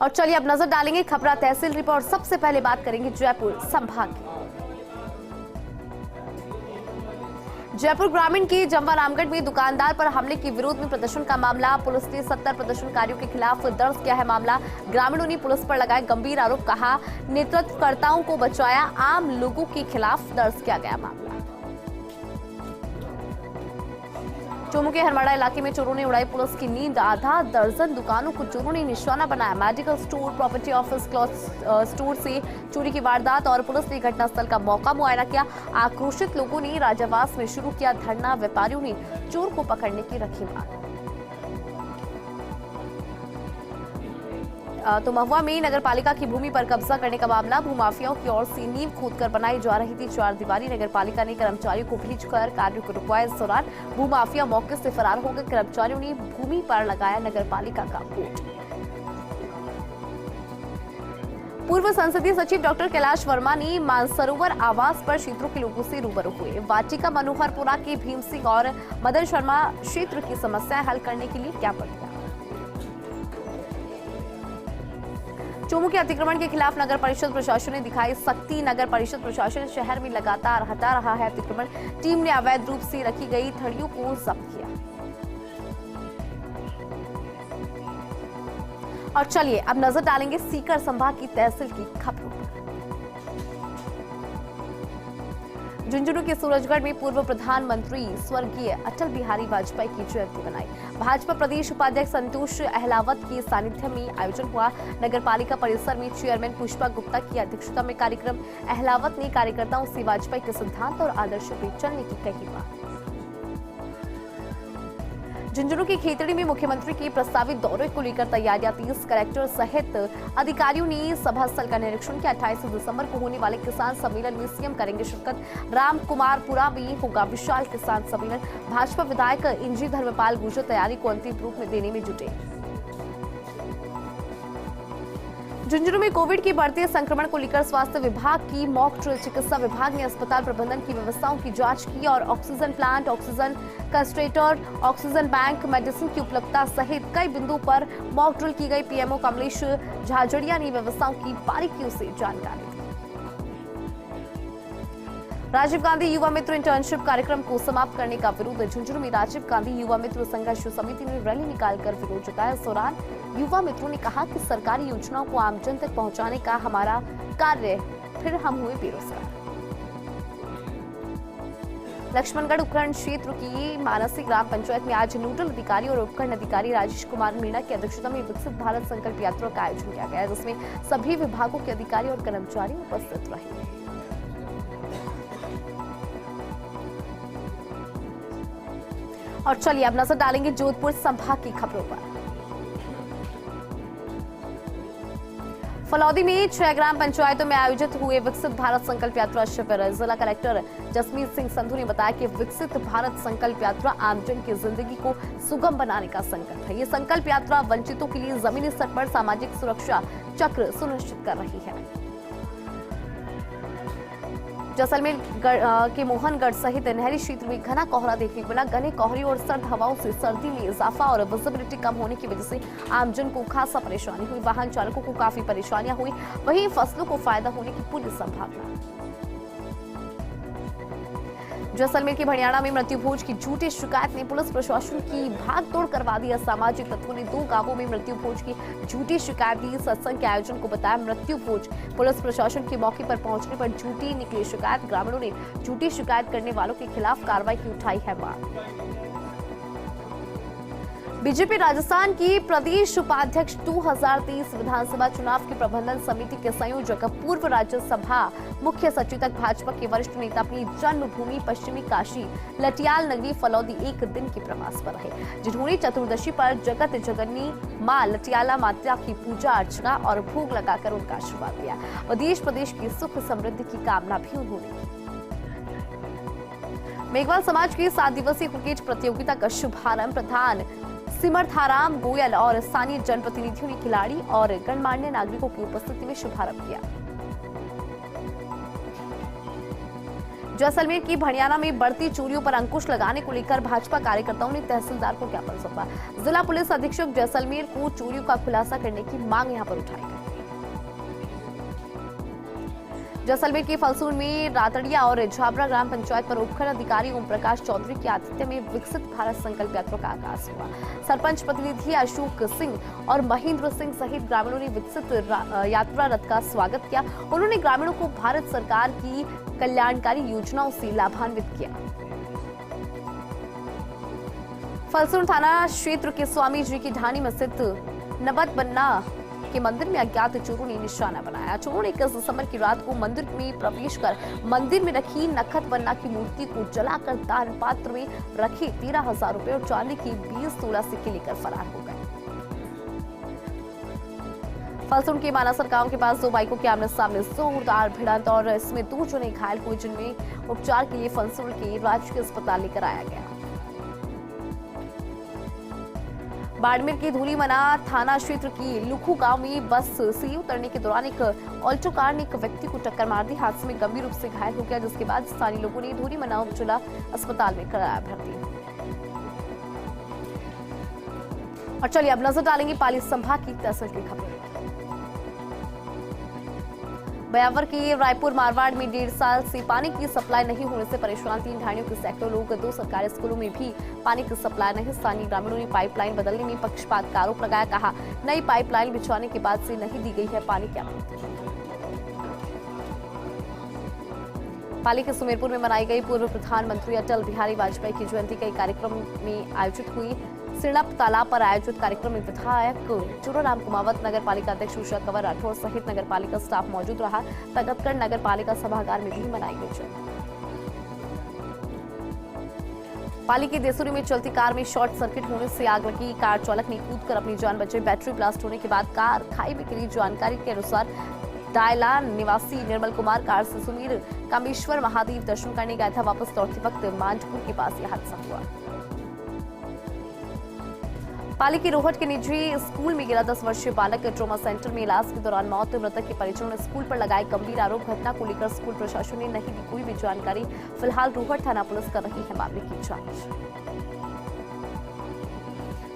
और चलिए अब नजर डालेंगे खपरा तहसील रिपोर्ट। सबसे पहले बात करेंगे जयपुर संभाग की। जयपुर ग्रामीण की जमवा रामगढ़ में दुकानदार पर हमले के विरोध में प्रदर्शन का मामला। पुलिस ने 70 प्रदर्शनकारियों के खिलाफ दर्ज किया है मामला। ग्रामीणों ने पुलिस पर लगाए गंभीर आरोप, कहा नेतृत्वकर्ताओं को बचाया, आम लोगों के खिलाफ दर्ज किया गया मामला। चोमू के हरमाड़ा इलाके में चोरों ने उड़ाई पुलिस की नींद। आधा दर्जन दुकानों को चोरों ने निशाना बनाया। Medical store, property office, cloth store से चोरी की वारदात और पुलिस ने घटनास्थल का मौका मुआयना किया। आक्रोशित लोगों ने राजावास में शुरू किया धरना। व्यापारियों ने चोर को पकड़ने की रखी मांग। तो महुआ में नगरपालिका की भूमि पर कब्जा करने का मामला। भूमाफियाओं की ओर से नींव खोदकर बनाई जा रही थी चार दीवारी। नगरपालिका ने कर्मचारियों को भेजकर कार्य को रुकवाया। इस दौरान भूमाफिया मौके से फरार हो गए। कर्मचारियों ने भूमि पर लगाया नगरपालिका का बोर्ड। पूर्व संसदीय सचिव डॉक्टर कैलाश वर्मा ने मानसरोवर आवास पर क्षेत्रों के लोगों से रूबरू हुए। वाटिका मनोहरपुरा के भीम सिंह और मदन शर्मा क्षेत्र की समस्याएं हल करने के लिए ज्ञापन दिया। चोमू के अतिक्रमण के खिलाफ नगर परिषद प्रशासन ने दिखाई सख्ती। नगर परिषद प्रशासन शहर में लगातार हटा रहा है अतिक्रमण। टीम ने अवैध रूप से रखी गई थड़ियों को जब्त किया। और चलिए अब नजर डालेंगे सीकर संभाग की तहसील की खबरों पर। झुंझुनू के सूरजगढ़ में पूर्व प्रधानमंत्री स्वर्गीय अटल बिहारी वाजपेयी की जयंती मनाई। भाजपा प्रदेश उपाध्यक्ष संतोष अहलावत के सानिध्य में आयोजन हुआ। नगरपालिका परिसर में चेयरमैन पुष्पा गुप्ता की अध्यक्षता में कार्यक्रम। अहलावत ने कार्यकर्ताओं से वाजपेयी के सिद्धांत और आदर्शों पर चलने की कही बात। झुंझुनू की खेतड़ी में मुख्यमंत्री के प्रस्तावित दौरे को लेकर तैयारियां। 30 कलेक्टर सहित अधिकारियों ने सभा स्थल का निरीक्षण किया। 28 दिसंबर को होने वाले किसान सम्मेलन में सीएम करेंगे शिरकत। रामकुमारपुरा में होगा विशाल किसान सम्मेलन। भाजपा विधायक इंजी धर्मपाल गुर्जर तैयारी को अंतिम रूप में देने में जुटे। झुंझुनू में कोविड के बढ़ते संक्रमण को लेकर स्वास्थ्य विभाग की मॉक ड्रिल। चिकित्सा विभाग ने अस्पताल प्रबंधन की व्यवस्थाओं की जांच की और oxygen plant, oxygen concentrator, oxygen bank, medicine की उपलब्धता सहित कई बिंदुओं पर मॉक ड्रिल की गई। पीएमओ कमलेश झाझड़िया ने व्यवस्थाओं की बारीकियों से जानकारी दी। राजीव गांधी युवा मित्र इंटर्नशिप कार्यक्रम को समाप्त करने का विरोध। झुंझुनू में राजीव गांधी युवा मित्र संघर्ष समिति ने रैली निकालकर विरोध जताया। इस दौरान युवा मित्रों ने कहा कि सरकारी योजनाओं को आमजन तक पहुंचाने का हमारा कार्य, फिर हम हुए बेरोजगार। लक्ष्मणगढ़ उपखंड क्षेत्र की मानसी ग्राम पंचायत में आज नोडल अधिकारी और उपखंड अधिकारी राजेश कुमार मीणा की अध्यक्षता में विकसित भारत संकल्प यात्रा का आयोजन किया गया, जिसमें सभी विभागों के अधिकारी और कर्मचारी उपस्थित रहे। और चलिए अब नजर डालेंगे जोधपुर संभाग की खबरों पर। फलौदी में 6 ग्राम पंचायतों में आयोजित हुए विकसित भारत संकल्प यात्रा शिविर। जिला कलेक्टर जसमीत सिंह संधू ने बताया कि विकसित भारत संकल्प यात्रा आमजन की जिंदगी को सुगम बनाने का संकल्प है। ये संकल्प यात्रा वंचितों के लिए जमीनी स्तर पर सामाजिक सुरक्षा चक्र सुनिश्चित कर रही है। जैसलमेर के मोहनगढ़ सहित नहरी क्षेत्र में घना कोहरा देखने को मिला। घने कोहरे और सर्द हवाओं से सर्दी में इजाफा और विजिबिलिटी कम होने की वजह से आमजन को खासा परेशानी हुई। वाहन चालकों को काफी परेशानियां हुई। वहीं फसलों को फायदा होने की पूरी संभावना। जैसलमेर के भड़ियाणा में मृत्यु भोज की झूठी शिकायत ने पुलिस प्रशासन की भागदौड़ करवा दी। असामाजिक तत्वों ने 2 गांवों में मृत्यु भोज की झूठी शिकायत दी। सत्संग के आयोजन को बताया मृत्यु भोज। पुलिस प्रशासन के मौके पर पहुंचने पर झूठी निकली शिकायत। ग्रामीणों ने झूठी शिकायत करने वालों के खिलाफ कार्रवाई की उठाई है मांग। बीजेपी राजस्थान की प्रदेश उपाध्यक्ष 2023 विधानसभा चुनाव की प्रबंधन समिति के संयोजक पूर्व राज्यसभा मुख्य सचेतक भाजपा के वरिष्ठ नेता अपनी जन्मभूमि पश्चिमी काशी लटियाल नगरी फलौदी एक दिन के प्रवास पर रहे, जिन्होंने चतुर्दशी पर जगत जननी मां लटियाला माता की पूजा अर्चना और भोग लगाकर उनका आशीर्वाद दिया और देश प्रदेश की सुख समृद्धि की कामना भी उन्होंने की। मेघवाल समाज की 7 दिवसीय क्रिकेट प्रतियोगिता का शुभारंभ प्रधान सिमर्थाराम गोयल और स्थानीय जनप्रतिनिधियों ने खिलाड़ी और गणमान्य नागरिकों की उपस्थिति में शुभारंभ किया। जैसलमेर की भड़ियाना में बढ़ती चोरियों पर अंकुश लगाने को लेकर भाजपा कार्यकर्ताओं ने तहसीलदार को ज्ञापन सौंपा। जिला पुलिस अधीक्षक जैसलमेर को चोरियों का खुलासा करने की मांग यहां पर उठाई गई। जैसलमेर के फलसूर में रातड़िया और झाबरा ग्राम पंचायत पर उपखंड अधिकारी ओम प्रकाश चौधरी के आतिथ्य में विकसित भारत संकल्प यात्रा का आगाज हुआ। सरपंच प्रतिनिधि अशोक सिंह और महेंद्र सिंह सहित ग्रामीणों ने विकसित यात्रा रथ का स्वागत किया। उन्होंने ग्रामीणों को भारत सरकार की कल्याणकारी योजनाओं से लाभान्वित किया। फलसूर थाना क्षेत्र के स्वामी जी की ढाणी में स्थित नबत बन्ना के मंदिर में अज्ञात चोरों ने निशाना बनाया। चोरों ने 21 दिसंबर की रात को मंदिर में प्रवेश कर मंदिर में रखी नखत बन्ना की मूर्ति को जलाकर दान पात्र में रखे 13,000 रुपए और चांदी की 20 तोला सिक्के लेकर फरार हो गए। फलसूर के मानासर गांव के पास दो बाइकों के आमने सामने जोरदार भिड़ंत और इसमें 2 जने घायल हुए, जिनमें उपचार के लिए फलसूर के राजकीय अस्पताल लेकर आया गया। बाड़मेर के धूलीमना थाना क्षेत्र की लुखू गांव में बस से उतरने के दौरान एक ऑल्टो कार ने एक व्यक्ति को टक्कर मार दी। हादसे में गंभीर रूप से घायल हो गया, जिसके बाद स्थानीय लोगों ने धूलीमना उप जिला अस्पताल में कराया भर्ती। और चलिए अब नजर डालेंगे पाली संभाग की तहसील की खबरें। बयावर के रायपुर मारवाड़ में 1.5 साल से पानी की सप्लाई नहीं होने से परेशान 3 ढाणियों के सैकड़ों लोग। 2 सरकारी स्कूलों में भी पानी की सप्लाई नहीं। स्थानीय ग्रामीणों ने पाइपलाइन बदलने में पक्षपात का आरोप लगाया। कहा, नई पाइपलाइन बिछवाने के बाद से नहीं दी गई है पानी की आपूर्ति। पाली के सुमेरपुर में मनाई गई पूर्व प्रधानमंत्री अटल बिहारी वाजपेयी की जयंती कई कार्यक्रम में आयोजित हुई। सिड़प तालाब पर आयोजित कार्यक्रम में विधायक चूड़ाराम कुमावत, नगर पालिका अध्यक्ष उषा कंवर राठौर सहित नगर पालिका स्टाफ मौजूद रहा। तगतगढ़ नगर पालिका सभागार में भी मनाई गई जयंती। पाली के देसुरी में चलती कार में शॉर्ट सर्किट होने से आग लगी। कार चालक ने कूदकर अपनी जान बचाई। बैटरी ब्लास्ट होने के बाद कार खाई में गिरी। जानकारी के अनुसार डायलान निवासी निर्मल कुमार कार से सुमीर कामेश्वर महादेव दर्शन करने गया था। वापस लौटते वक्त मांडपुर के पास यह हादसा हुआ। पाली के रोहट के निजी स्कूल में गिरा 10 वर्षीय बालक ट्रॉमा सेंटर में इलाज के दौरान मौत। मृतक के परिजनों ने स्कूल पर लगाए गंभीर आरोप। घटना को लेकर स्कूल प्रशासन ने नहीं दी कोई भी जानकारी। फिलहाल रोहट थाना पुलिस कर रही है मामले की जांच।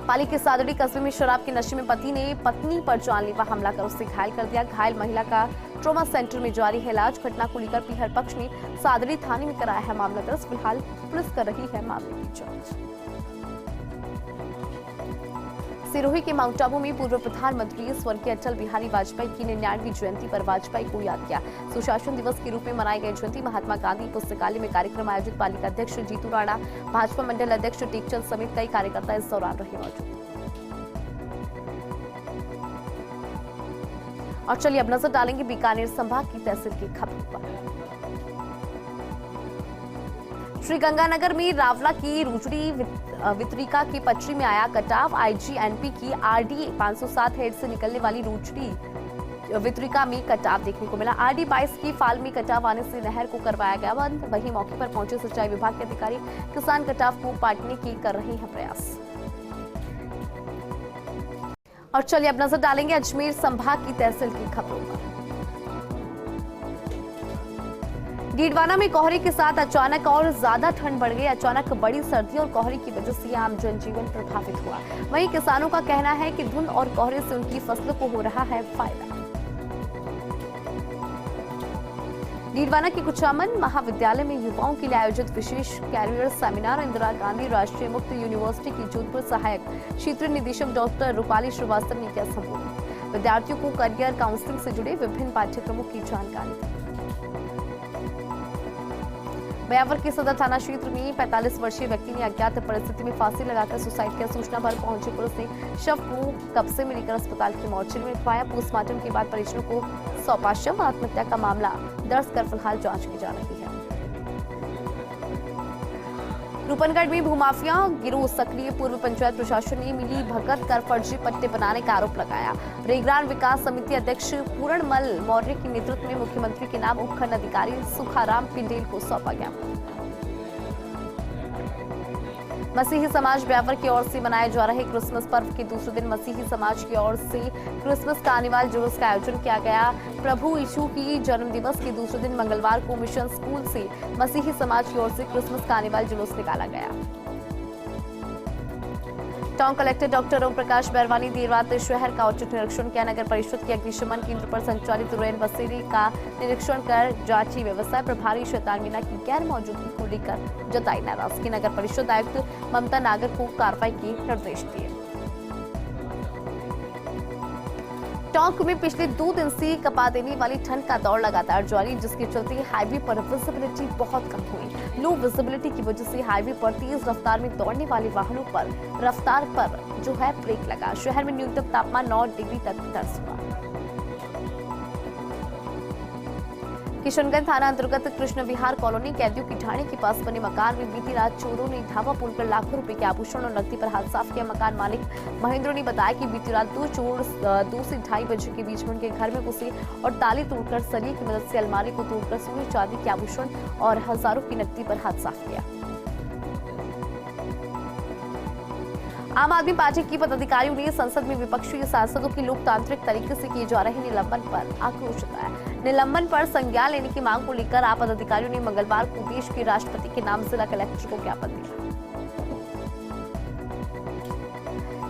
पाली के सादड़ी कस्बे में शराब के नशे में पति ने पत्नी पर जानलेवा हमला कर उसे घायल कर दिया। घायल महिला का ट्रॉमा सेंटर में जारी है इलाज। घटना को लेकर पीहर पक्ष ने सादड़ी थाने में कराया है मामला दर्ज। फिलहाल पुलिस कर रही है मामले की जांच। सिरोही के माउंट आबू में पूर्व प्रधानमंत्री स्वर्गीय अटल बिहारी वाजपेयी की 99वीं जयंती पर वाजपेयी को याद किया। सुशासन दिवस के रूप में मनाई गई जयंती महात्मा गांधी पुस्तकालय में कार्यक्रम आयोजित। पालिका अध्यक्ष जीतू राणा, भाजपा मंडल अध्यक्ष टेकचंद समेत कई कार्यकर्ता इस दौरान रहे मौजूद। और चलिए अब नजर डालेंगे बीकानेर संभाग की तहसील की खबर पर। श्रीगंगानगर में रावला की रूचड़ी वितरिका की पटरी में आया कटाव। आईजीएनपी की आरडी 507 हेड से निकलने वाली रूचड़ी वितरिका में कटाव देखने को मिला। आरडी 22 की फाल में कटाव आने से नहर को करवाया गया बंद। वहीं मौके पर पहुंचे सिंचाई विभाग के अधिकारी किसान कटाव को पाटने की कर रहे हैं प्रयास। और चलिए अब नजर डालेंगे अजमेर संभाग की तहसील की खबरों पर। डीडवाना में कोहरे के साथ अचानक और ज्यादा ठंड बढ़ गई। अचानक बड़ी सर्दी और कोहरे की वजह से आम जनजीवन प्रभावित हुआ। वहीं किसानों का कहना है कि धुंध और कोहरे से उनकी फसलों को हो रहा है फायदा। डीडवाना के कुचामन महाविद्यालय में युवाओं के लिए आयोजित विशेष कैरियर सेमिनार इंदिरा गांधी राष्ट्रीय मुक्त यूनिवर्सिटी की जोधपुर सहायक क्षेत्रीय निदेशक डॉक्टर रूपाली श्रीवास्तव ने किया संबोधित। विद्यार्थियों को करियर काउंसलिंग से जुड़े विभिन्न पाठ्यक्रमों की जानकारी दी। बयावर के सदर थाना क्षेत्र में 45 वर्षीय व्यक्ति ने अज्ञात परिस्थिति में फांसी लगाकर सुसाइड किया। सूचना पर पहुंची पुलिस ने शव को कब्जे में लेकर अस्पताल की मोर्चरी में रखवाया। पोस्टमार्टम के बाद परिजनों को सौंपा शव। आत्महत्या का मामला दर्ज कर फिलहाल जांच की जा रही है। रूपनगढ़ में भूमाफिया गिरोह सक्रिय। पूर्व पंचायत प्रशासन ने मिली भगत कर फर्जी पट्टे बनाने का आरोप लगाया। रेगरान विकास समिति अध्यक्ष पूरणमल मौर्य के नेतृत्व में मुख्यमंत्री के नाम उपखंड अधिकारी सुखाराम पिंडेल को सौंपा गया। मसीही समाज ब्यावर की ओर से मनाए जा रहे क्रिसमस पर्व के दूसरे दिन मसीही समाज की ओर से क्रिसमस कार्निवाल जुलूस का आयोजन किया गया। प्रभु यीशु की जन्म दिवस के दूसरे दिन मंगलवार को मिशन स्कूल से मसीही समाज की ओर से क्रिसमस कार्निवाल जुलूस निकाला गया। टोंक कलेक्टर डॉक्टर ओम प्रकाश बैरवानी देर रात शहर का औचक निरीक्षण किया। नगर परिषद के अग्निशमन केंद्र पर संचालित रेन बसेरे का निरीक्षण कर जांची व्यवस्था प्रभारी शैतान मीना की गैर मौजूदगी को लेकर जताई नाराजगी। नगर परिषद आयुक्त ममता नागर को कार्रवाई के निर्देश दिए। टोंक में पिछले 2 दिन से कपा देने वाली ठंड का दौर लगातार जारी, जिसके चलते हाईवे पर विजिबिलिटी बहुत कम हुई। लो विजिबिलिटी की वजह से हाईवे पर तेज रफ्तार में दौड़ने वाले वाहनों पर रफ्तार पर जो है ब्रेक लगा। शहर में न्यूनतम तापमान 9 डिग्री तक दर्ज हुआ। किशनगंज थाना अंतर्गत कृष्ण विहार कॉलोनी कैदियों की ढाणी के पास बने मकान में बीती रात चोरों ने धावा बोलकर लाखों रुपए के आभूषण और नकदी पर हाथ साफ किया। मकान मालिक महेंद्र ने बताया कि बीती रात 2 चोर 2 से 2:30 बजे के बीच में उनके घर में घुसे और ताले तोड़कर सरिये की मदद से अलमारी को तोड़कर सोने चांदी के आभूषण और हजारों की नकदी पर हाथ साफ किया। आम आदमी पार्टी की पदाधिकारियों ने संसद में विपक्षी सांसदों की लोकतांत्रिक तरीके से किए जा रहे निलंबन पर आक्रोश जताया। निलंबन पर संज्ञान लेने की मांग को लेकर आप पदाधिकारियों ने मंगलवार को देश के राष्ट्रपति के नाम जिला कलेक्टर को ज्ञापन दिया।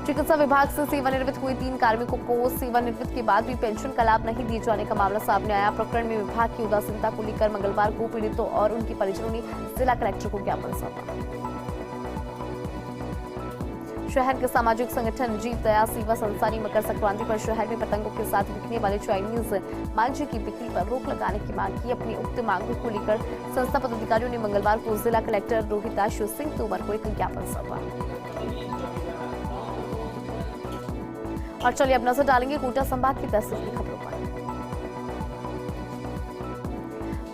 चिकित्सा विभाग से सेवानिवृत्त हुए 3 कार्मिकों को सेवानिवृत्ति के बाद भी पेंशन का लाभ नहीं दिए जाने का मामला सामने आया। प्रकरण में विभाग की उदासीनता को लेकर मंगलवार को पीड़ितों और उनके परिजनों ने जिला कलेक्टर को ज्ञापन सौंपा। शहर के सामाजिक संगठन जीव दया सेवा संस्था ने मकर संक्रांति पर शहर में पतंगों के साथ बिकने वाले चाइनीज मांझे की बिक्री पर रोक लगाने की मांग की। अपनी उक्त मांगों को लेकर संस्था पदाधिकारियों ने मंगलवार को जिला कलेक्टर रोहिताश सिंह तोमर को एक ज्ञापन सौंपा। और चलिए अब नजर डालेंगे कोटा संभाग की तहसील की खबरों पर।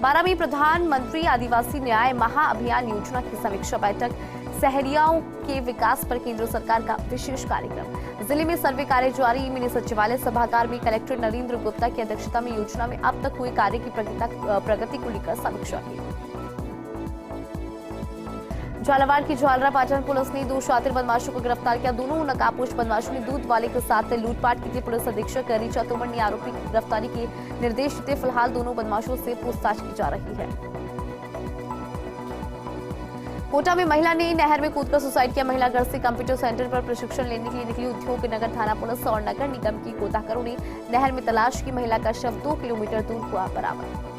12 में प्रधानमंत्री आदिवासी न्याय महाअभियान योजना की समीक्षा बैठक, सहरियाओं के विकास पर केंद्र सरकार का विशेष कार्यक्रम। जिले में सर्वे कार्य जारी। मिनी सचिवालय सभागार में कलेक्टर नरेंद्र गुप्ता की अध्यक्षता में योजना में अब तक हुए कार्य की प्रगति को लेकर समीक्षा की। झालावाड़ की ज्वालरा पाटन पुलिस ने 2 शातिर बदमाशों को गिरफ्तार किया। दोनों नकाबपोश बदमाशों ने दूध वाले के साथ लूटपाट की थी। पुलिस अधीक्षक ऋचा तोमर ने आरोपी की गिरफ्तारी के निर्देश दिए। फिलहाल दोनों बदमाशों से पूछताछ की जा रही है। कोटा में महिला ने नहर में कूदकर सुसाइड किया। महिला घर से कंप्यूटर सेंटर पर प्रशिक्षण लेने के लिए निकली। उद्योग नगर थाना पुलिस और नगर निगम की गोताखोरों ने नहर में तलाश की। महिला का शव 2 किलोमीटर दूर हुआ बरामद।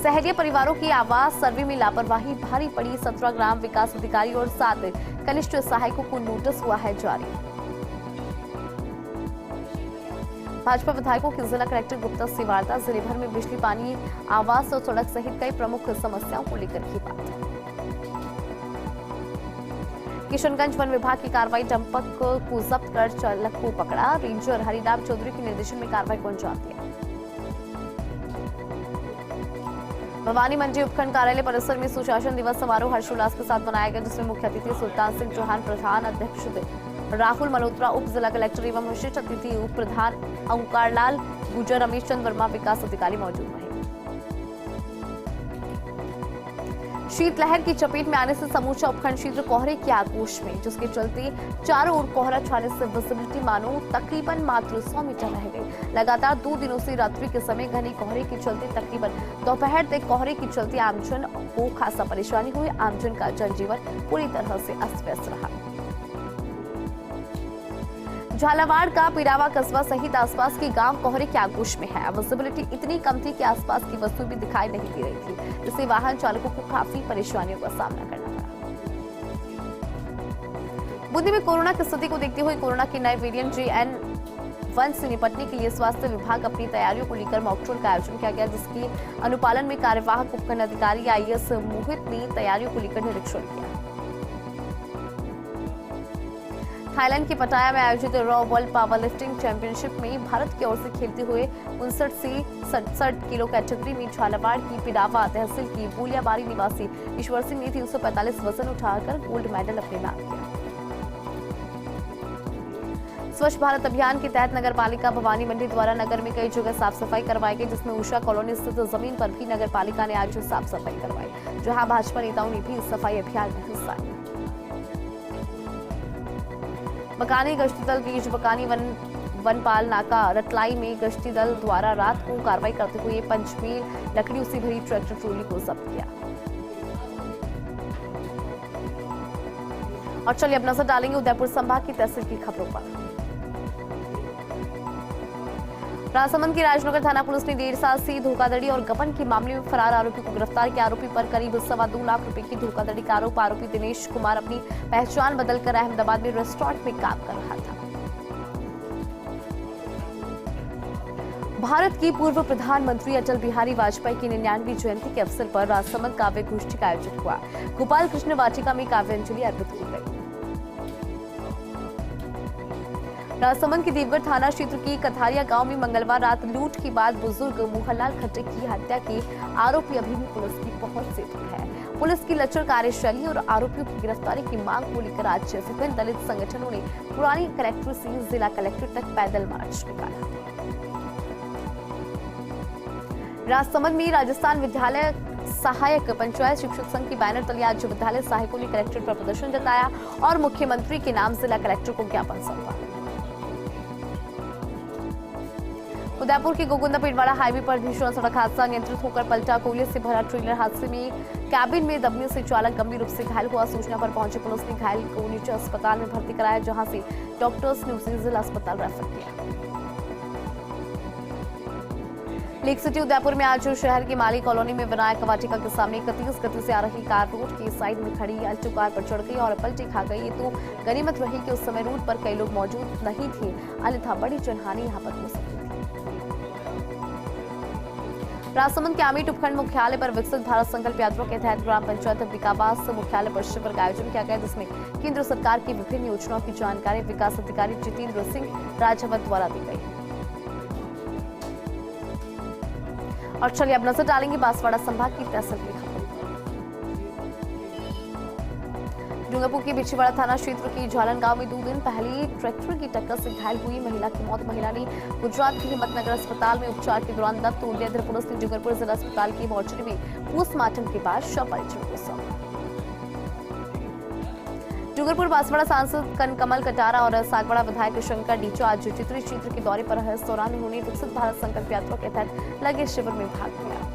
सहरिया परिवारों की आवास सर्वे में लापरवाही भारी पड़ी। 17 ग्राम विकास अधिकारी और 7 कनिष्ठ सहायकों को नोटिस हुआ है जारी। भाजपा विधायकों की जिला कलेक्टर गुप्ता से वार्ता। जिले भर में बिजली, पानी, आवास और सड़क सहित कई प्रमुख समस्याओं को लेकर की बात। किशनगंज वन विभाग की कार्रवाई, डंपक को जब्त कर चालक को पकड़ा। रेंजर हरिराम चौधरी के निर्देशन में कार्रवाई को अंजाम दिया। भवानी मंडी उपखंड कार्यालय परिसर में सुशासन दिवस समारोह हर्षोल्लास के साथ मनाया गया, जिसमें मुख्य अतिथि सुल्तान सिंह चौहान, प्रधान अध्यक्ष राहुल मल्होत्रा, उप जिला कलेक्टर एवं विशिष्ट अतिथि उप प्रधान ओंकारलाल गुजर, रमेश चंद्र वर्मा, विकास अधिकारी मौजूद रहे। शीतलहर की चपेट में आने से समूचा उपखंड क्षेत्र कोहरे की आगोश में, जिसके चलते चारों ओर कोहरा छाने से विजिबिलिटी मानो तकरीबन मात्र 100 मीटर रह गई। लगातार 2 दिनों से रात्रि के समय घने कोहरे के चलते तकरीबन दोपहर तक कोहरे के चलते आमजन को खासा परेशानी हुई। आमजन का जनजीवन पूरी तरह से अस्त व्यस्त रहा। झालावाड़ का पिरावा कस्बा सहित आसपास के गांव कोहरे के आगोश में है। विजिबिलिटी इतनी कम थी कि आसपास की वस्तु भी दिखाई नहीं दे रही थी, जिससे वाहन चालकों को काफी परेशानियों का सामना करना पड़ा। बूंदी में कोरोना की स्थिति को देखते हुए कोरोना के नए वेरिएंट JN.1 से निपटने के लिए स्वास्थ्य विभाग अपनी तैयारियों को लेकर मॉकड्रिल का आयोजन किया गया, जिसके अनुपालन में कार्यवाहक उपखंड अधिकारी IAS मोहित ने तैयारियों को लेकर निरीक्षण किया। थाईलैंड के पटाया में आयोजित raw world power lifting championship में भारत की ओर से खेलते हुए 59 से 67 किलो कैटेगरी में झालावाड़ की पिरावा तहसील की बोलियाबारी निवासी ईश्वर सिंह ने 345 वजन उठाकर गोल्ड मेडल अपने नाम किया। स्वच्छ भारत अभियान के तहत नगर पालिका भवानी मंडी द्वारा नगर में कई जगह साफ सफाई करवाई गई, जिसमें उषा कॉलोनी स्थित जमीन पर भी नगर पालिका ने आज साफ सफाई करवाई, जहां भाजपा नेताओं ने भी सफाई अभियान में हिस्सा लिया। बकानी गश्ती दल बीच बकानी वनपाल नाका रटलाई में गश्ती दल द्वारा रात को कार्रवाई करते हुए पंचमील लकड़ियों से भरी ट्रैक्टर ट्रॉली को जब्त किया। और चलिए अब नजर डालेंगे उदयपुर संभाग की तहसील की खबरों पर। राजसमंद की राजनगर थाना पुलिस ने 1.5 साल से धोखाधड़ी और गबन के मामले में फरार आरोपी को गिरफ्तार किया। आरोपी पर करीब 2.25 लाख रुपए की धोखाधड़ी का आरोप। आरोपी दिनेश कुमार अपनी पहचान बदलकर अहमदाबाद में रेस्टोरेंट में काम कर रहा था। भारत की पूर्व प्रधानमंत्री अटल बिहारी वाजपेयी की 99वीं जयंती के अवसर पर राजसमंद काव्य गोष्ठी का आयोजन हुआ। गोपाल कृष्ण वाटिका में काव्यांजलि अर्पित की गई। राजसमंद के देवगढ़ थाना क्षेत्र की कथारिया गांव में मंगलवार रात लूट के बाद बुजुर्ग मोहनलाल खट्टर की हत्या के आरोपी अभी भी पुलिस की पहुंच से दूर है। पुलिस की लचर कार्यशैली और आरोपियों की गिरफ्तारी की मांग को लेकर आज विभिन्न दलित संगठनों ने पुरानी कलेक्टर से जिला कलेक्टर तक पैदल मार्च निकाला। राजसमंद में राजस्थान विद्यालय सहायक पंचायत शिक्षक संघ की बैनर तले आज विद्यालय सहायकों ने कलेक्टर पर प्रदर्शन जताया और मुख्यमंत्री के नाम जिला कलेक्टर को ज्ञापन सौंपा। उदयपुर के गोकुंदा पेटवाड़ा हाईवे पर भीषण सड़क हादसा, नियंत्रित होकर पलटा। कोयले से भरा ट्रेलर हादसे में कैबिन में दबने से चालक गंभीर रूप से घायल हुआ। सूचना पर पहुंची पुलिस ने घायल को निजी अस्पताल में भर्ती कराया, जहां से डॉक्टर्स ने उसे जिला अस्पताल रेफर किया। लेक सिटी उदयपुर में आज शहर की माली कॉलोनी में विनायक वाटिका के सामने 31 गति से आ रही कार रोड की साइड में खड़ी अल्टो कार पर चढ़ गई और पलटी खा गई। ये तो गनीमत रही कि उस समय रोड पर कई लोग मौजूद नहीं थे, अन्यथा बड़ी जनहानि यहां पर हो सकती थी। राजसमंद के आमीट उपखंड मुख्यालय पर विकसित भारत संकल्प यात्रा के तहत ग्राम पंचायत विकास मुख्यालय पर शिविर का आयोजन किया गया, जिसमें केंद्र सरकार की विभिन्न योजनाओं की जानकारी विकास अधिकारी जितेंद्र सिंह राजभर द्वारा दी गई। और चलिए अब नजर डालेंगे बांसवाड़ा संभाग की तहसील की खबरों। डूंगरपुर के बिछीवाड़ा थाना क्षेत्र के झालन गांव में 2 दिन पहले ट्रैक्टर की टक्कर से घायल हुई महिला की मौत। महिला ने गुजरात के हिम्मतनगर अस्पताल में उपचार के दौरान दम तोड़ दिया। इधर पुलिस ने डूंगरपुर जिला अस्पताल की मोर्चरी में पोस्टमार्टम के बाद शव परिजनों को सौंपा। डूंगरपुर बांसवाड़ा सांसद कनकमल कटारा और सागवाड़ा विधायक शंकर डीचो आज चित्री क्षेत्र के दौरे पर रहे। इस दौरान उन्होंने विकसित भारत संकल्प यात्रा के तहत लगे शिविर में भाग लिया।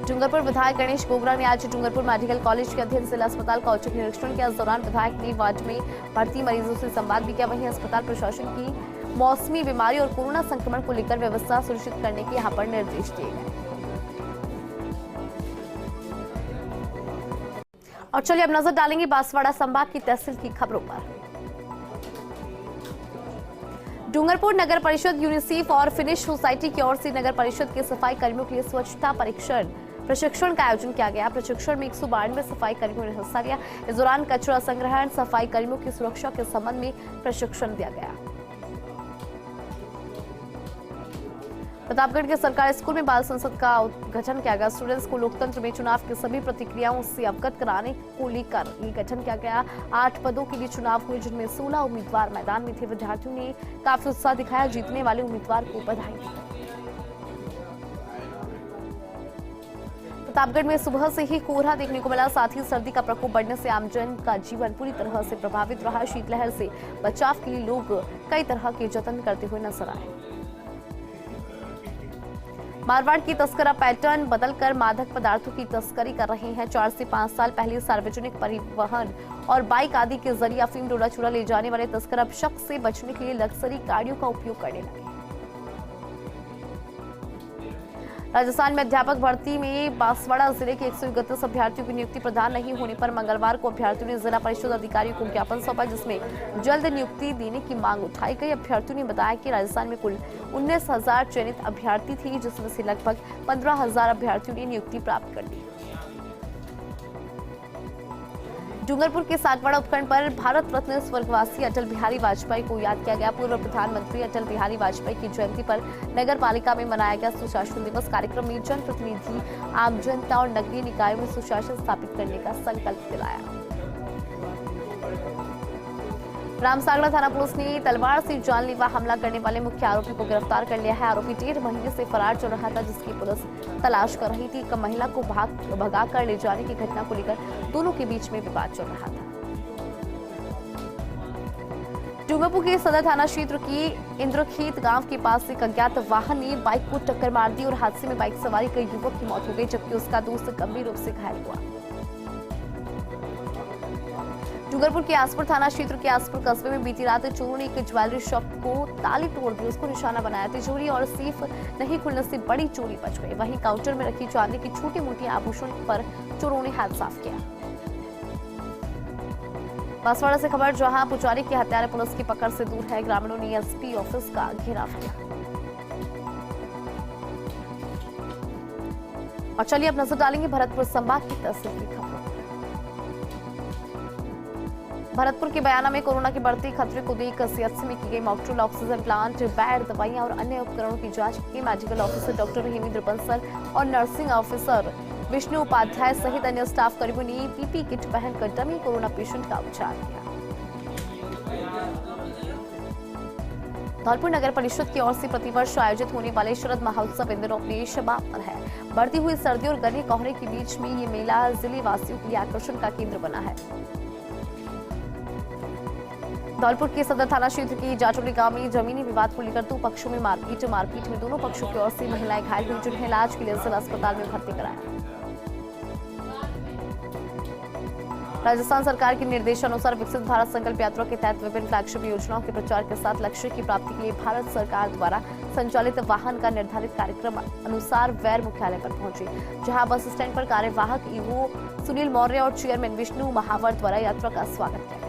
डूंगरपुर विधायक गणेश गोगरा ने आज डूंगरपुर मेडिकल कॉलेज के अधीन जिला अस्पताल का औचक निरीक्षण किया। इस दौरान विधायक ने वार्ड में भर्ती मरीजों से संवाद भी किया। वहीं अस्पताल प्रशासन की मौसमी बीमारी और कोरोना संक्रमण को लेकर व्यवस्था सुनिश्चित करने के यहाँ पर निर्देश दिए गए। और चलिए अब नजर डालेंगे बांसवाड़ा संभाग की तहसील की खबरों पर। डूंगरपुर नगर परिषद यूनिसेफ और फिनिश सोसाइटी की ओर से नगर परिषद के सफाई कर्मियों के लिए स्वच्छता प्रशिक्षण का आयोजन किया गया। प्रशिक्षण में 192 सफाई कर्मियों ने हिस्सा लिया। इस दौरान कचरा संग्रहण, सफाई कर्मियों की सुरक्षा के संबंध में प्रशिक्षण दिया गया। प्रतापगढ़ के सरकारी स्कूल में बाल संसद का गठन किया गया। स्टूडेंट्स को लोकतंत्र में चुनाव की सभी प्रक्रियाओं से अवगत कराने को लेकर ये गठन किया गया। 8 पदों के लिए चुनाव हुए, जिनमें 16 उम्मीदवार मैदान में थे। विद्यार्थियों ने काफी उत्साह दिखाया। जीतने वाले उम्मीदवार को बधाई दी। प्रतापगढ़ में सुबह से ही कोहरा देखने को मिला, साथ ही सर्दी का प्रकोप बढ़ने से आमजन का जीवन पूरी तरह से प्रभावित रहा। शीतलहर से बचाव के लिए लोग कई तरह के जतन करते हुए नजर आए। मारवाड़ की तस्करा पैटर्न बदलकर मादक पदार्थों की तस्करी कर रहे हैं। 4 से 5 साल पहले सार्वजनिक परिवहन और बाइक आदि के जरिए अफीम डोडा चूड़ा ले जाने वाले तस्कर अब शक से बचने के लिए लग्जरी गाड़ियों का उपयोग करने लगे। राजस्थान में अध्यापक भर्ती में बांसवाड़ा जिले के 131 अभ्यर्थियों की नियुक्ति प्रदान नहीं होने पर मंगलवार को अभ्यर्थियों ने जिला परिषद अधिकारियों को ज्ञापन सौंपा, जिसमें जल्द नियुक्ति देने की मांग उठाई गई। अभ्यर्थियों ने बताया कि राजस्थान में कुल 19,000 चयनित अभ्यर्थी थे, जिसमें से लगभग 15,000 अभ्यर्थियों ने नियुक्ति प्राप्त कर ली। डूंगरपुर के सागवाड़ा उपखंड पर भारत रत्न स्वर्गवासी अटल बिहारी वाजपेयी को याद किया गया। पूर्व प्रधानमंत्री अटल बिहारी वाजपेयी की जयंती पर नगर पालिका में मनाया गया सुशासन दिवस। कार्यक्रम में जनप्रतिनिधि, आम जनता और नगरीय निकायों में सुशासन स्थापित करने का संकल्प दिलाया। रामसागड़ा थाना पुलिस ने तलवार से जानलेवा हमला करने वाले मुख्य आरोपी को गिरफ्तार कर लिया है। आरोपी 1.5 महीने से फरार चल रहा था, जिसकी पुलिस तलाश कर रही थी। एक महिला को भगाकर ले जाने की घटना को लेकर दोनों के बीच में विवाद चल रहा था। डूंगरपुर के सदर थाना क्षेत्र की इंद्रखेत गांव के पास एक अज्ञात वाहन ने बाइक को टक्कर मार दी और हादसे में बाइक सवार एक युवक की मौत हो गई, जबकि उसका दोस्त गंभीर रूप से घायल हुआ। डूंगरपुर के आसपुर थाना क्षेत्र के आसपुर कस्बे में बीती रात चोरों ने एक ज्वेलरी शॉप को ताले तोड़ दी, उसको निशाना बनाया। तिजोरी और सेफ नहीं खुलने से बड़ी चोरी बच गई। वहीं काउंटर में रखी चांदी की छोटी मोटी आभूषण पर चोरों ने हाथ साफ किया। बांसवाड़ा से खबर, जहां पुजारी की हत्यारे पुलिस की पकड़ से दूर है। ग्रामीणों ने एसपी ऑफिस का घेराव किया। और चलिए अब नजर डालेंगे भरतपुर संभाग की तहसील की खबरों। भरतपुर के बयाना में कोरोना के बढ़ते खतरे को देख सीएचसी में की गई मॉकड्रिल, ऑक्सीजन प्लांट, बेड, दवाइयां और अन्य उपकरणों की जांच की। Medical officer doctor Hemendra Bansal और नर्सिंग ऑफिसर विष्णु उपाध्याय सहित अन्य स्टाफ कर्मियों ने पीपी किट पहनकर डमी कोरोना पेशेंट का उपचार किया। धौलपुर नगर परिषद की ओर से प्रतिवर्ष आयोजित होने वाले शरद महोत्सव इन दिनों अपने शबाब पर है। बढ़ती हुई सर्दी और घने कोहरे के बीच में ये मेला जिले वासियों के लिए आकर्षण का केंद्र बना है। धौलपुर के सदर थाना क्षेत्र की जाटोली गांव में जमीनी विवाद को लेकर दो पक्षों में मारपीट में दोनों पक्षों की ओर से महिलाएं घायल हुई, जिन्हें इलाज के लिए जिला अस्पताल में भर्ती कराया। राजस्थान सरकार के निर्देशानुसार विकसित भारत संकल्प यात्रा के तहत विभिन्न फ्लैगशिप योजनाओं के प्रचार के साथ लक्ष्य की प्राप्ति के लिए भारत सरकार द्वारा संचालित वाहन का निर्धारित कार्यक्रम अनुसार वैर मुख्यालय पर पहुंची, जहां बस स्टैंड पर कार्यवाहक ईओ सुनील मौर्य और चेयरमैन विष्णु महावर द्वारा यात्रा का स्वागत किया गया।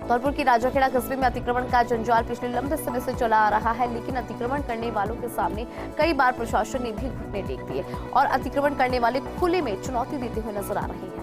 धौलपुर की राजाखेड़ा कस्बे में अतिक्रमण का जंजाल पिछले लंबे समय से चला आ रहा है, लेकिन अतिक्रमण करने वालों के सामने कई बार प्रशासन ने भी घुटने टेक दिए और अतिक्रमण करने वाले खुले में चुनौती देते हुए नजर आ रहे हैं।